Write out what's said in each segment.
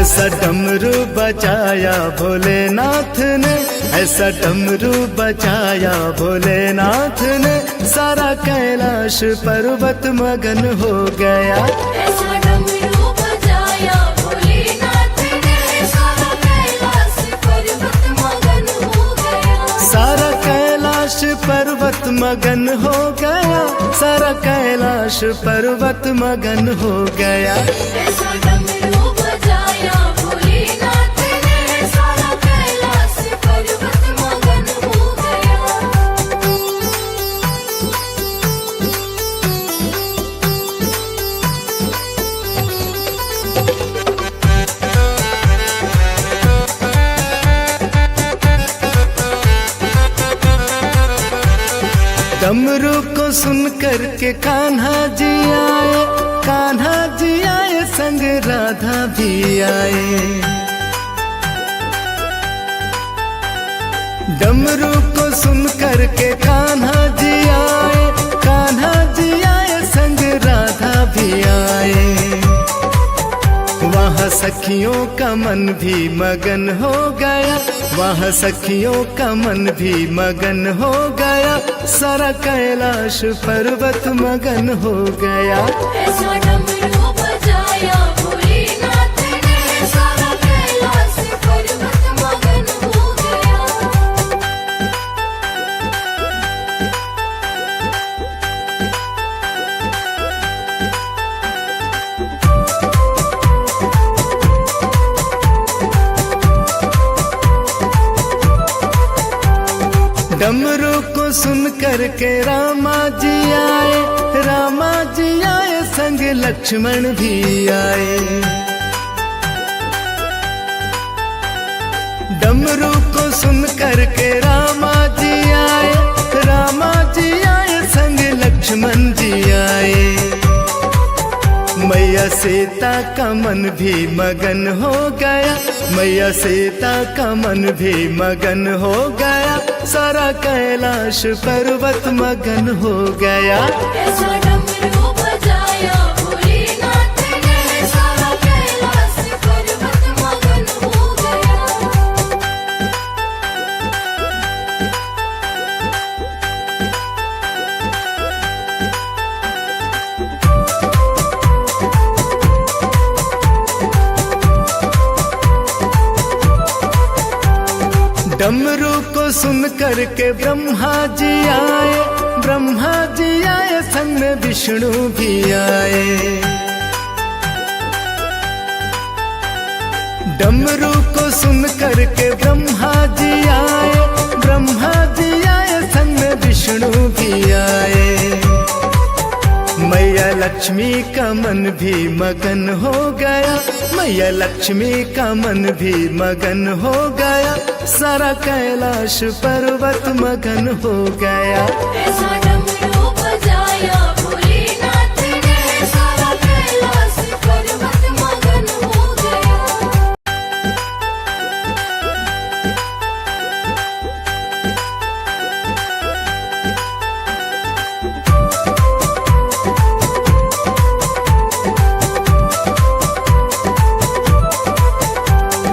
ऐसा डमरू बजाया भोलेनाथ ने, ऐसा डमरू बजाया भोलेनाथ ने, सारा कैलाश पर्वत मगन हो गया। ऐसा डमरू बजाया भोलेनाथ ने, सारा कैलाश पर्वत मगन हो गया। सारा कैलाश पर्वत मगन हो गया, सारा कैलाश पर्वत मगन हो गया। ऐसा डमरू बजाया भोलेनाथ ने, सारा कैलाश पर्वत मगन हो गया। डमरू को सुन कर के कान्हा जी आए, कान्हा जी आए संग राधा भी आए। डमरू को सुन कर के कान्हा जी आए, कान्हा जी आए संग राधा भी आए। वहाँ सखियों का मन भी मगन हो गया, वहाँ सखियों का मन भी मगन हो गया, सारा कैलाश पर्वत मगन हो गया। ऐसा डमरू बजाया भोलेनाथ ने, सारा कैलाश पर्वत मगन हो गया। डमरू को सुन कर के रामा जी आए, रामा जी आए संग लक्ष्मण भी आए। डमरू को सुन कर के रामा जी आए, रामा जी आए संग लक्ष्मण जी आए। मैया सीता का मन भी मगन हो गया, मैया सीता का मन भी मगन हो गया, सारा कैलाश पर्वत मगन हो गया। ऐसा डमरू बजाया भोलेनाथ ने, सारा कैलाश पर्वत मगन हो गया। डमरू को सुन कर के ब्रह्मा जी आए, ब्रह्मा जी आए संग में विष्णु भी आए। डमरू को सुन कर के ब्रह्मा जी आए, ब्रह्मा जी आए संग में विष्णु भी आए। मैया लक्ष्मी का मन भी मगन हो गया, मैया लक्ष्मी का मन भी मगन हो गया, सारा कैलाश पर्वत मगन हो गया। ऐसा डमरू बजाया भोलेनाथ ने, सारा कैलाश पर्वत मगन हो गया।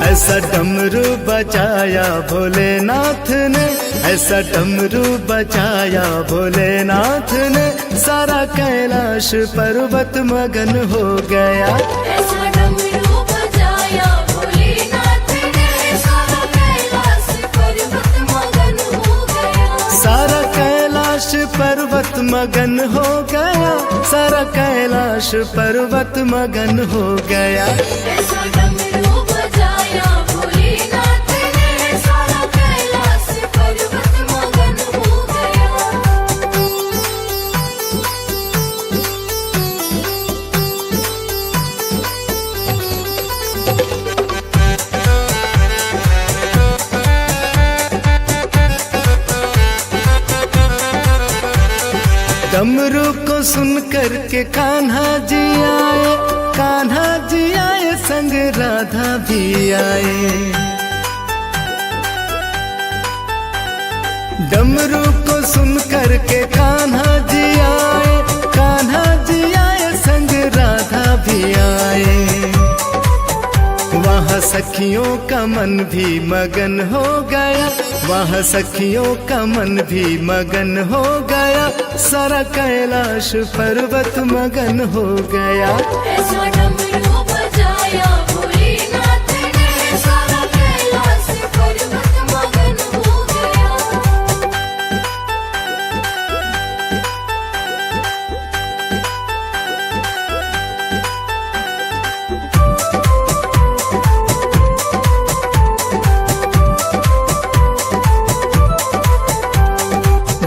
ऐसा डमरू बजाया भोलेनाथ ने, ऐसा डमरू बजाया भोलेनाथ ने, सारा कैलाश पर्वत मगन हो गया। ऐसा डमरू बजाया भोलेनाथ ने, सारा कैलाश पर्वत मगन हो गया। सारा कैलाश पर्वत मगन हो गया, सारा कैलाश पर्वत मगन हो गया। ऐसा डमरू बजाया भोलेनाथ ने, सारा कैलाश पर्वत मगन हो गया। डमरू को सुन कर के कान्हा जी आए, कान्हा जी आए संग राधा भी आए। डमरू को सुन कर के कान्हा जी आए, कान्हा जी आए संग राधा भी आए। वहाँ सखियों का मन भी मगन हो गया, वहाँ सखियों का मन भी मगन हो गया, सारा कैलाश पर्वत मगन हो गया। ऐसा डमरू बजाया भोलेनाथ ने, सारा कैलाश पर्वत मगन हो गया।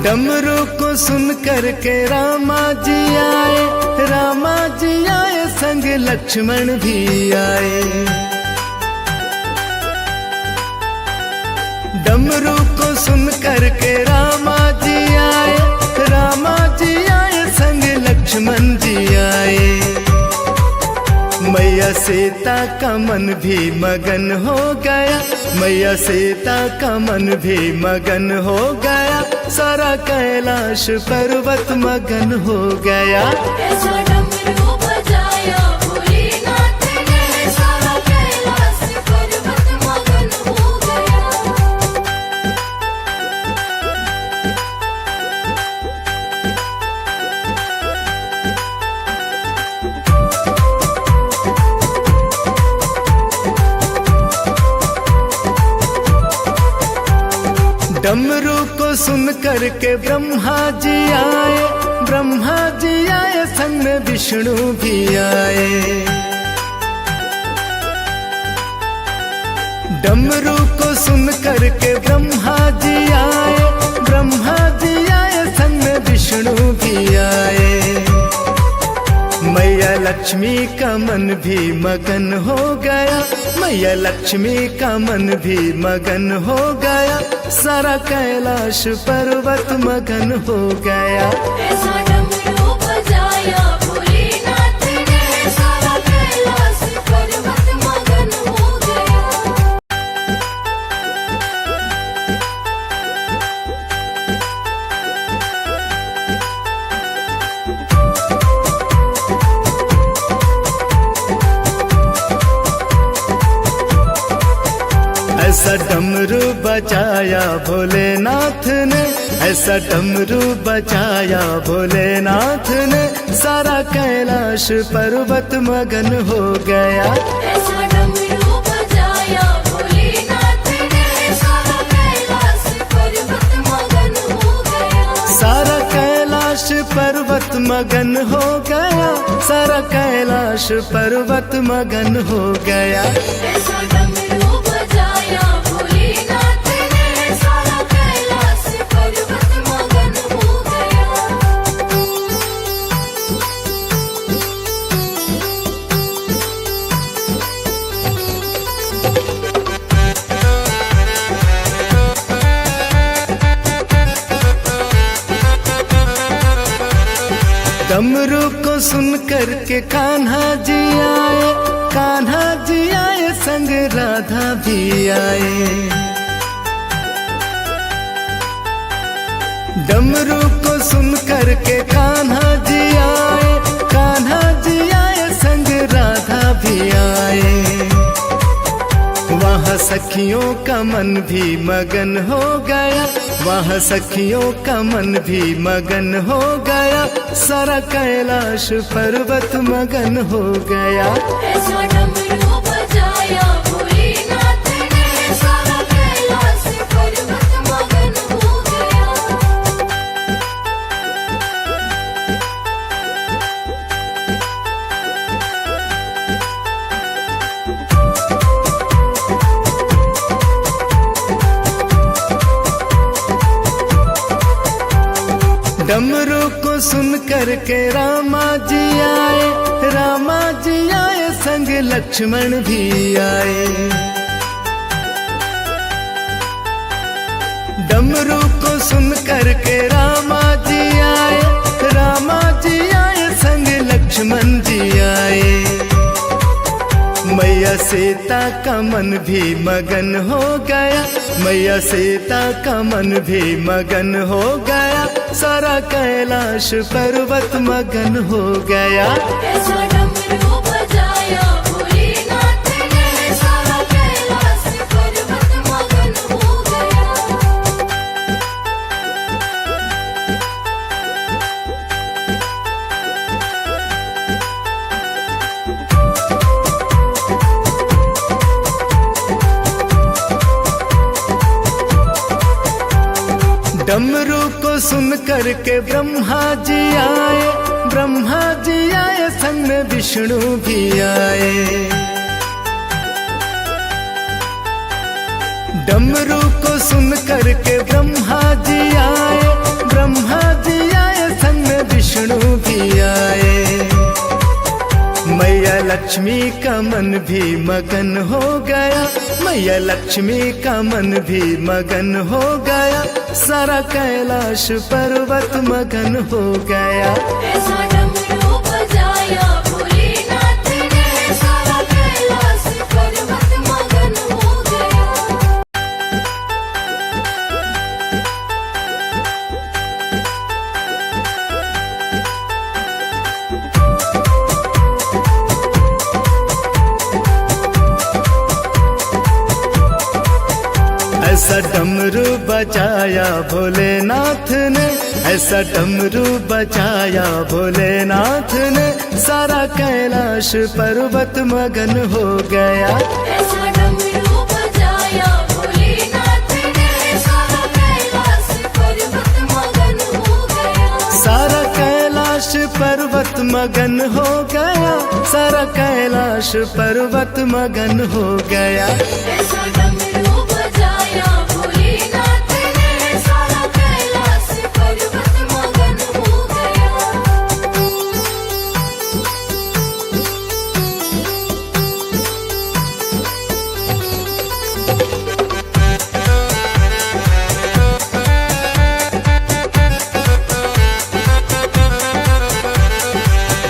डमरू को सुन कर के रामा जी आए, रामा जी आए संग लक्ष्मण भी आए। डमरू को सुन कर के रामा जी आए, रामा जी आए संग लक्ष्मण जी आए। मैया सीता का मन भी मगन हो गया, मैया सीता का मन भी मगन हो गया, सारा कैलाश पर्वत मगन हो गया। ऐसा डमरू बजाया भोलेनाथ ने, सारा कैलाश पर्वत मगन हो गया। डमरू को सुन कर के ब्रह्मा जी आए, ब्रह्मा जी आए संग में विष्णु भी आए। डमरू को सुन कर के ब्रह्मा जी आए, ब्रह्मा जी आए संग में विष्णु भी आए। मैया लक्ष्मी का मन भी मगन हो गया, मैया लक्ष्मी का मन भी मगन हो गया, सारा कैलाश पर्वत मगन हो गया। ऐसा डमरू बजाया भोलेनाथ ने, सारा कैलाश पर्वत मगन हो गया। ऐसा डमरू बजाया भोलेनाथ ने, ऐसा डमरू बजाया भोलेनाथ ने, सारा कैलाश पर्वत मगन हो गया। ऐसा डमरू बजाया भोलेनाथ ने, सारा कैलाश पर्वत मगन हो गया। सारा कैलाश पर्वत मगन हो गया, सारा कैलाश पर्वत मगन हो गया। ऐसा डमरू बजाया भोलेनाथ ने, सारा कैलाश पर्वत मगन हो गया। डमरू को सुन कर के कान्हा जी आए, कान्हा जी आए संग राधा भी आए। डमरू को सुन कर के कान्हा जी आए, कान्हा जी आए संग राधा भी आए। वहाँ सखियों का मन भी मगन हो गया, वहाँ सखियों का मन भी मगन हो गया, सारा कैलाश पर्वत मगन हो गया। ऐसा डमरू बजाया भोलेनाथ ने, सारा कैलाश पर्वत मगन हो गया। डमरू को सुन कर के रामा जी आए, रामा जी आए संग लक्ष्मण भी आए। डमरू को सुन कर के रामा जी आए, रामा जी आए संग लक्ष्मण जी आए। मैया सीता का मन भी मगन हो गया, मैया सीता का मन भी मगन हो गया, सारा कैलाश पर्वत मगन हो गया। ऐसा डमरू बजाया भोलेनाथ ने, सारा डमरू को सुन करके ब्रह्मा जी आए, ब्रह्मा जी आए संग में विष्णु भी आए। डमरू को सुन करके ब्रह्मा जी आए, ब्रह्मा जी आए संग में विष्णु भी आए। मैया लक्ष्मी का मन भी मगन हो गया, मैया लक्ष्मी का मन भी मगन हो गया, सारा कैलाश पर्वत मगन हो गया। ऐसा डमरू बजाया भोलेनाथ ने, सारा कैलाश पर्वत मगन हो गया। ऐसा डमरू बजाया भोलेनाथ ने, ऐसा डमरू बजाया भोलेनाथ ने, सारा कैलाश पर्वत मगन हो गया। ऐसा डमरू बजाया भोलेनाथ ने, सारा कैलाश पर्वत मगन हो गया। सारा कैलाश पर्वत मगन हो गया, सारा कैलाश पर्वत मगन हो गया। ऐसा डमरू बजाया भोलेनाथ ने, सारा कैलाश पर्वत मगन हो गया।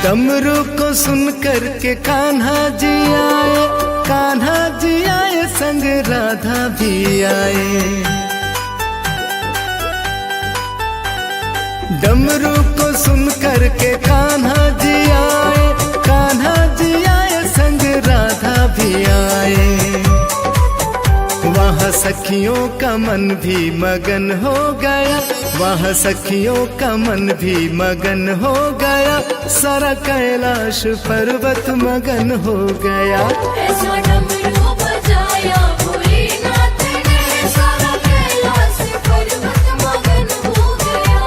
डमरू को सुन करके कान्हा जी आए, कान्हा जी आए संग राधा भी आए। डमरू को सुन करके कान्हा जी आए, कान्हा जी आए संग राधा भी आए। वहाँ सखियों का मन भी मगन हो गया, वहाँ सखियों का मन भी मगन हो गया, सारा कैलाश पर्वत मगन हो गया। ऐसा डमरू बजाया भोलेनाथ ने, सारा कैलाश पर्वत मगन हो गया।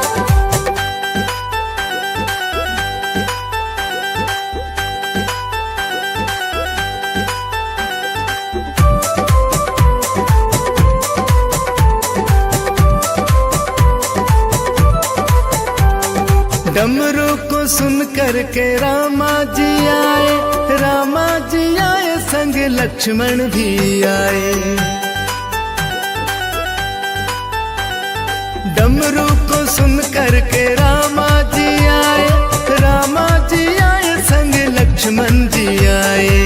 डमरू को सुन करके रामा जी आए, रामा जी आए संग लक्ष्मण भी आए। डमरू को सुन करके रामा जी आए, रामा जी आए संग लक्ष्मण जी आए।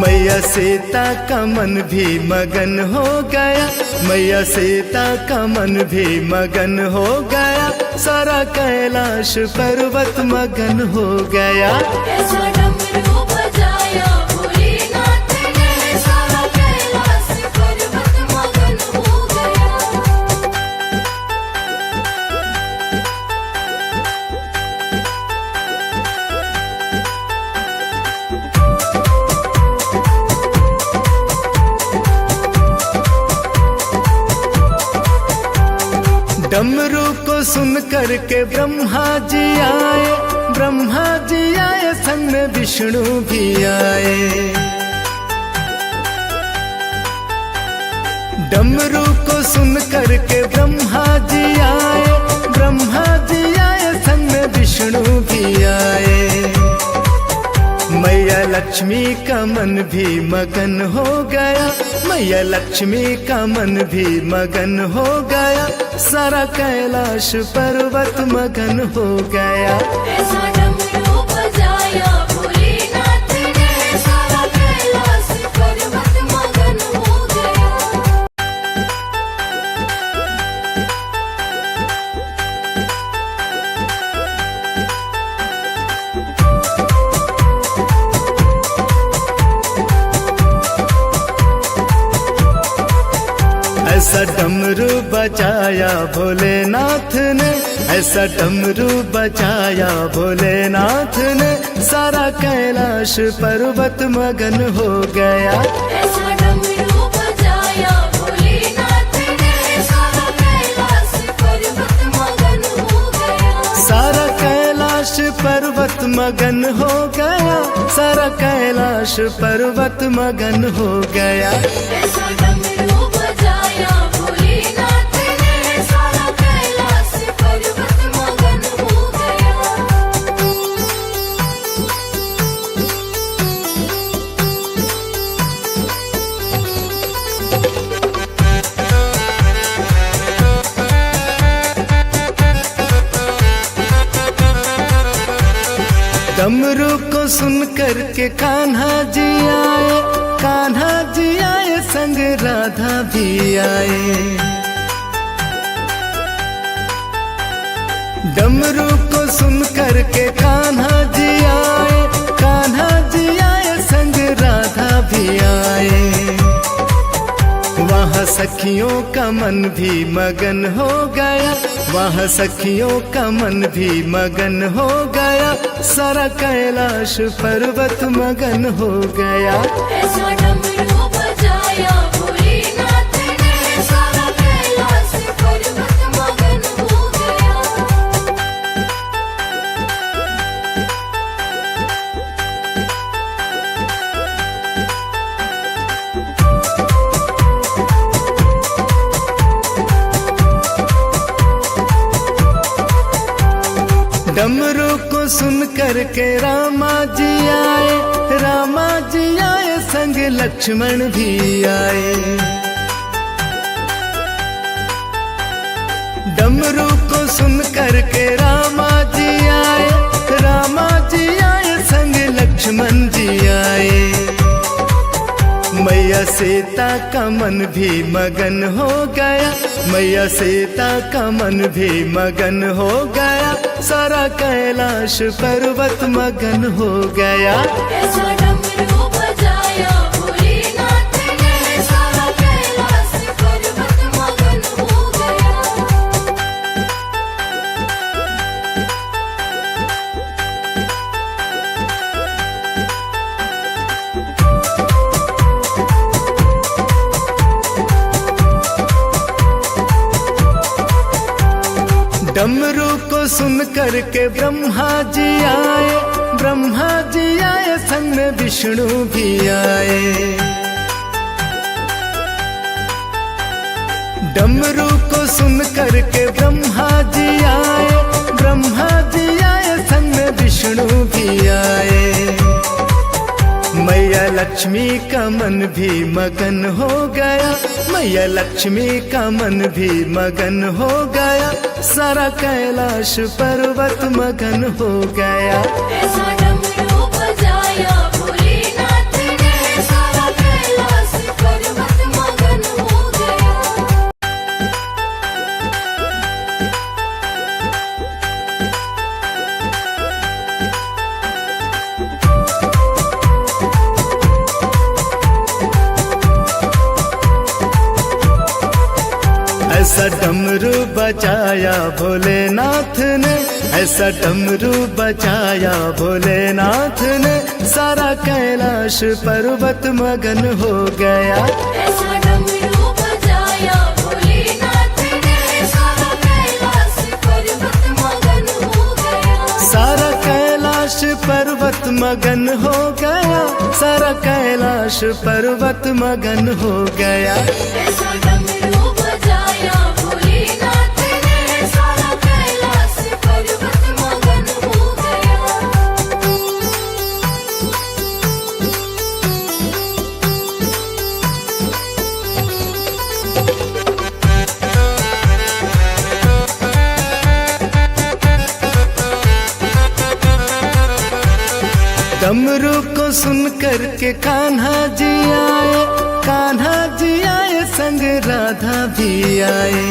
मैया सीता का मन भी मगन हो गया, मैया सीता का मन भी मगन हो गया, सारा कैलाश पर्वत मगन हो गया। ऐसा डमरू बजाया भोलेनाथ ने, सारा कैलाश पर्वत मगन हो गया। डमरू को सुन करके ब्रह्मा जी आए, ब्रह्मा जी आए संग में विष्णु भी आए। डमरू को सुन करके ब्रह्मा जी आए, ब्रह्मा जी आए संग में विष्णु भी आए। मैया लक्ष्मी का मन भी मगन हो गया, मैया लक्ष्मी का मन भी मगन हो गया, सारा कैलाश पर्वत मगन हो गया। ऐसा डमरू बजाया भोलेनाथ ने, सारा कैलाश पर्वत मगन हो गया। ऐसा डमरू बजाया भोलेनाथ ने, ऐसा डमरू बजाया भोलेनाथ ने, सारा कैलाश पर्वत मगन हो गया। ऐसा डमरू बजाया भोलेनाथ ने, सारा कैलाश मगन हो गया, सारा कैलाश पर्वत मगन हो गया। ऐसा डमरू बजाया भोलेनाथ ने, सारा कैलाश पर्वत मगन हो गया। डमरू को सुन कर के कान्हा जी आए, कान्हा जी आए संग राधा भी आए। डमरू को सुन कर के कान्हा जी आए, कान्हा जी आए संग राधा भी आए। वहाँ सखियों का मन भी मगन हो गया, वहाँ सखियों का मन भी मगन हो गया, सारा कैलाश पर्वत मगन हो गया। ऐसा डमरू बजाया भोलेनाथ ने, सारा कैलाश पर्वत मगन हो गया। डमरू को सुन कर के रामा जी आए, रामा जी आए संग लक्ष्मण भी आए। डमरू को सुन कर के रामा जी आए, रामा जी आए संग लक्ष्मण जी आए। मैया सीता का मन भी मगन हो गया, मैया सीता का मन भी मगन हो गया, सारा कैलाश पर्वत मगन हो गया। ऐसा डमरू बजाया भोलेनाथ ने, सारा कैलाश पर्वत मगन हो गया। डमरू को सुन कर के ब्रह्मा जी आए, ब्रह्मा जी आए संग में विष्णु भी आए। डमरू को सुन कर के ब्रह्मा जी आए, ब्रह्मा जी आए संग में विष्णु भी आए। मैया लक्ष्मी का मन भी मगन हो गया, मैया लक्ष्मी का मन भी मगन हो गया, सारा कैलाश पर्वत मगन हो गया। ऐसा डमरू बजाया भोलेनाथ ने, सारा कैलाश पर्वत मगन हो गया। ऐसा डमरू बजाया भोलेनाथ ने, ऐसा डमरू बजाया भोलेनाथ ने, सारा कैलाश पर्वत मगन हो गया। ऐसा डमरू बजाया भोलेनाथ ने, सारा कैलाश पर्वत मगन हो गया। सारा कैलाश पर्वत मगन हो गया, सारा कैलाश पर्वत मगन हो गया। ऐसा डमरू बजाया भोलेनाथ ने, सारा कैलाश पर्वत मगन हो गया। डमरू को सुन कर के कान्हा जी आए, कान्हा जी आए संग राधा भी आए।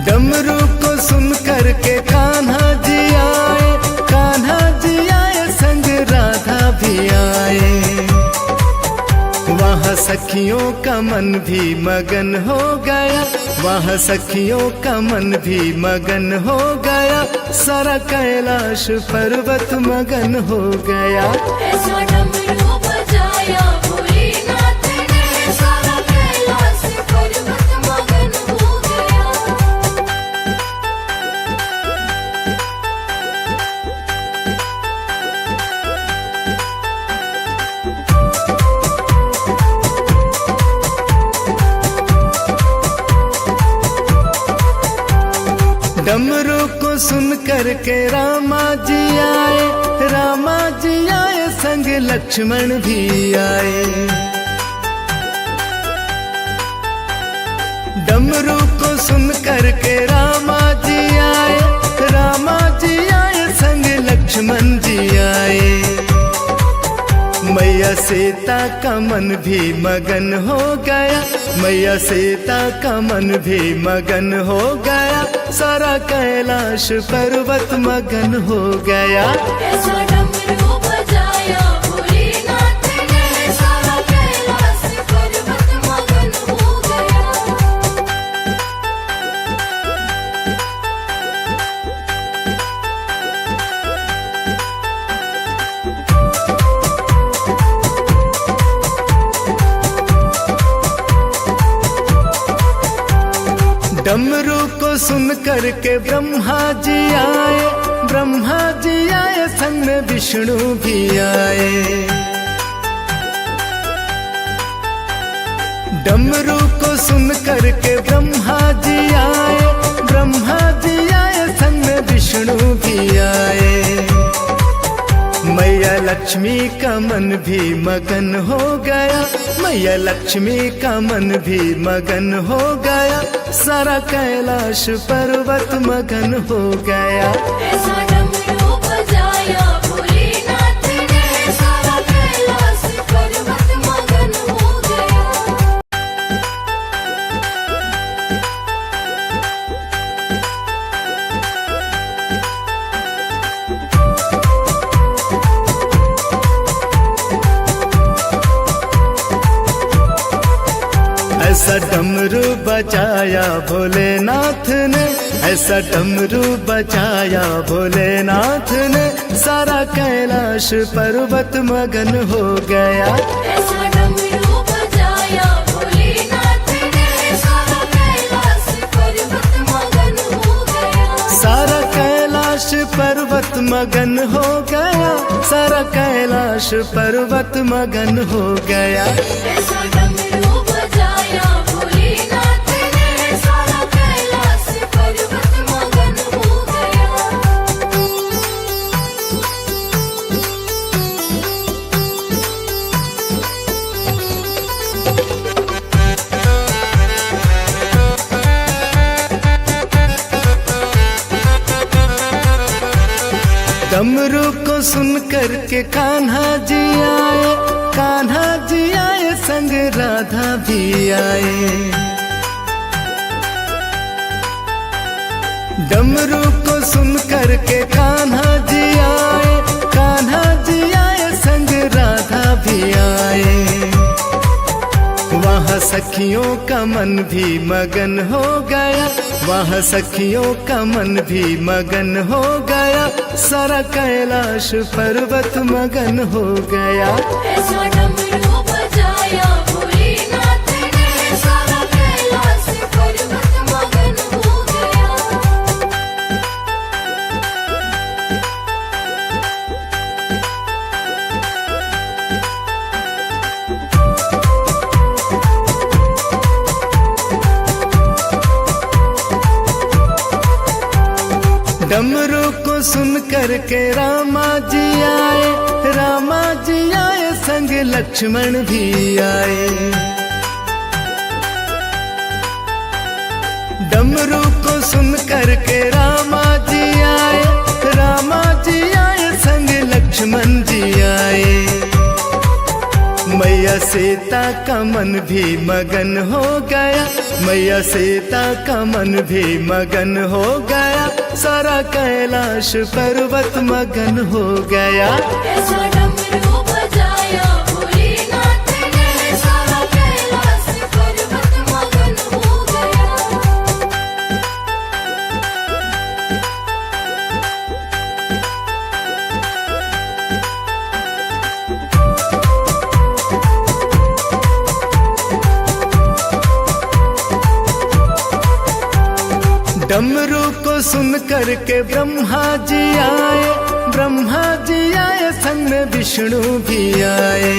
डमरू को सुन कर के कान्हा जी आए, कान्हा जी आए संग राधा भी आए। वहाँ सखियों का मन भी मगन हो गया, वहाँ सखियों का मन भी मगन हो गया, सारा कैलाश पर्वत मगन हो गया। ऐसा डमरू बजाया भोलेनाथ ने, सारा कैलाश पर्वत मगन हो गया। डमरू को सुन कर के रामा जी आए, रामा जी आए संग लक्ष्मण भी आए। डमरू को सुन कर के रामा जी आए, रामा जी आए संग लक्ष्मण जी आए। मैया सीता का मन भी मगन हो गया, मैया सीता का मन भी मगन हो गया, सारा कैलाश पर्वत मगन हो गया। ऐसा डमरू बजाया भोलेनाथ ने, सारा कैलाश पर्वत मगन हो गया। डमरू को सुन कर के ब्रह्मा जी आए, ब्रह्मा जी आए संग में विष्णु भी आए। डमरू को सुन कर के ब्रह्मा जी आए, ब्रह्मा जी आए संग में विष्णु भी आए। मैया लक्ष्मी का मन भी मगन हो गया, मैया लक्ष्मी का मन भी मगन हो गया, सारा कैलाश पर्वत मगन हो गया। ऐसा डमरू बजाया भोलेनाथ ने, सारा कैलाश पर्वत मगन हो गया। ऐसा डमरू बजाया भोलेनाथ ने, ऐसा डमरू बजाया भोलेनाथ ने, सारा कैलाश पर्वत मगन हो गया। ऐसा डमरू बजाया भोलेनाथ ने, सारा कैलाश पर्वत मगन हो गया। सारा कैलाश पर्वत मगन हो गया, सारा कैलाश पर्वत मगन हो गया। ऐसा डमरू बजाया भोलेनाथ ने, सारा कैलाश पर्वत मगन हो गया। डमरू को सुन कर के कान्हा जी आए, कान्हा जी आए संग राधा भी आए। डमरू को सुन कर के कान्हा जी आए, कान्हा जी आए संग राधा भी आए। वहाँ सखियों का मन भी मगन हो गया, वहाँ सखियों का मन भी मगन हो गया, सारा कैलाश पर्वत मगन हो गया। ऐसा डमरू बजाया भोलेनाथ ने, सारा कैलाश पर्वत मगन हो गया। डमरू को सुन कर के रामा जी आए, रामा जी आए संग लक्ष्मण भी आए। डमरू को सुन कर के रामा जी आए, रामा जी आए संग लक्ष्मण जी आए। मैया सीता का मन भी मगन हो गया, मैया सीता का मन भी मगन हो गया, सारा कैलाश पर्वत मगन हो गया। ऐसा डमरू बजाया भोलेनाथ ने, सारा कैलाश पर्वत मगन हो गया। डमरू को सुन कर के ब्रह्मा जी आए, ब्रह्मा जी आए संग में विष्णु भी आए।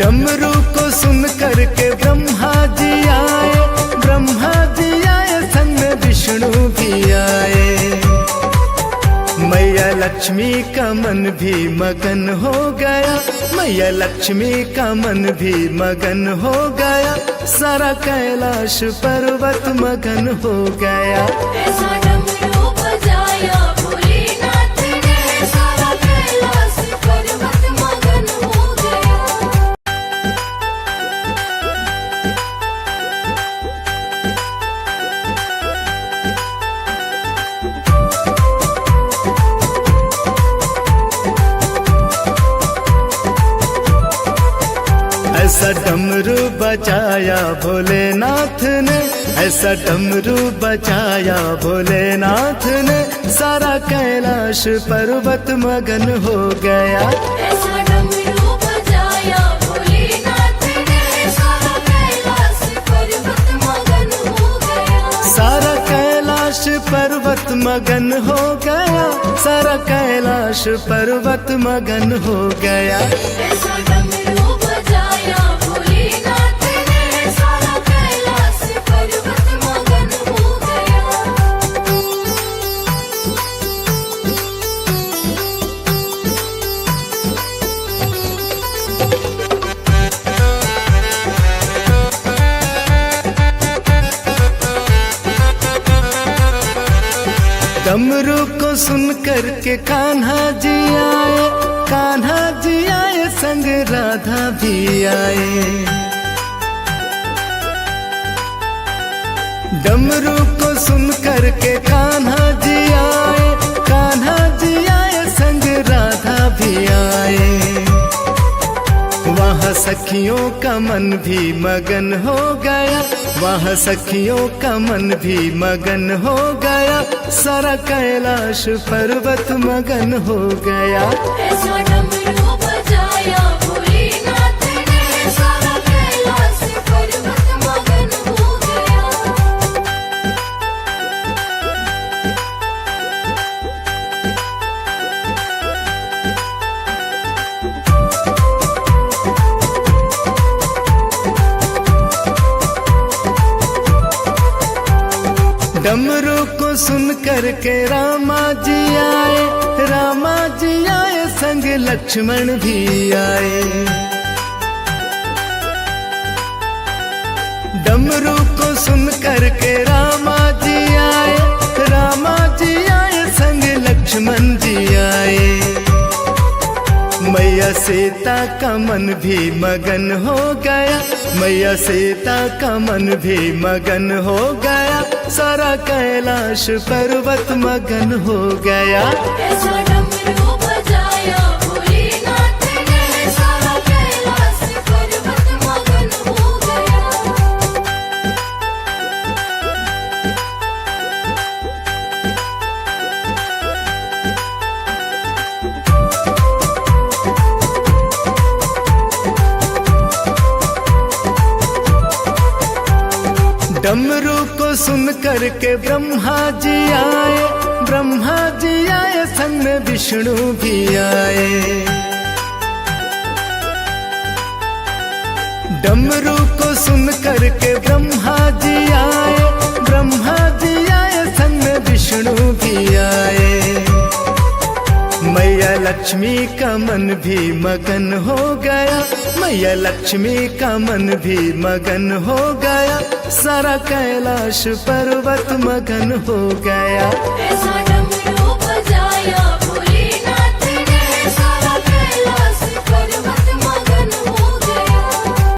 डमरू को सुन करके ब्रह्मा जी आए, ब्रह्मा जी आए संग में विष्णु भी आए। मैया लक्ष्मी का मन भी मगन हो गया, मैया लक्ष्मी का मन भी मगन हो गया, सारा कैलाश पर्वत मगन हो गया। ऐसा डमरू बजाया भोलेनाथ ने, सारा कैलाश पर्वत मगन हो गया। ऐसा डमरू बजाया भोलेनाथ ने, ऐसा डमरू बजाया भोलेनाथ ने, सारा कैलाश पर्वत मगन हो गया। ऐसा डमरू बजाया भोलेनाथ ने, सारा कैलाश पर्वत मगन हो गया। सारा कैलाश पर्वत मगन हो गया, सारा कैलाश पर्वत मगन हो गया। ऐसा डमरू बजाया भोलेनाथ ने, सारा कैलाश पर्वत मगन हो गया। डमरू को सुन करके कान्हा जी आए, कान्हा जी आए संग राधा भी आए। डमरू को सुन करके कान्हा जी आए, कान्हा जी आए संग राधा भी आए। वहाँ सखियों का मन भी मगन हो गया, वहाँ सखियों का मन भी मगन हो गया, सारा कैलाश पर्वत मगन हो गया। ऐसा डमरू बजाया भोलेनाथ ने, सारा कैलाश पर्वत मगन हो गया। डमरू को सुन करके रामा जी आए, रामा जी आए संग लक्ष्मण भी आए। डमरू को सुन करके रामा जी आए, रामा जी आए संग लक्ष्मण जी आए। मैया सीता का मन भी मगन हो गया, मैया सीता का मन भी मगन हो गया, सारा कैलाश पर्वत मगन हो गया। ऐसा डमरू बजाया भोलेनाथ ने, सारा कैलाश पर्वत मगन हो गया। डमरू को सुन करके ब्रह्मा जी आए, ब्रह्मा जी आए संग में विष्णु भी आए। डमरू को सुन करके ब्रह्मा जी आए, ब्रह्मा जी आए संग में विष्णु भी आए। मैया लक्ष्मी का मन भी मगन हो गया, मैया लक्ष्मी का मन भी मगन हो गया, सारा कैलाश पर्वत मगन हो गया। ऐसा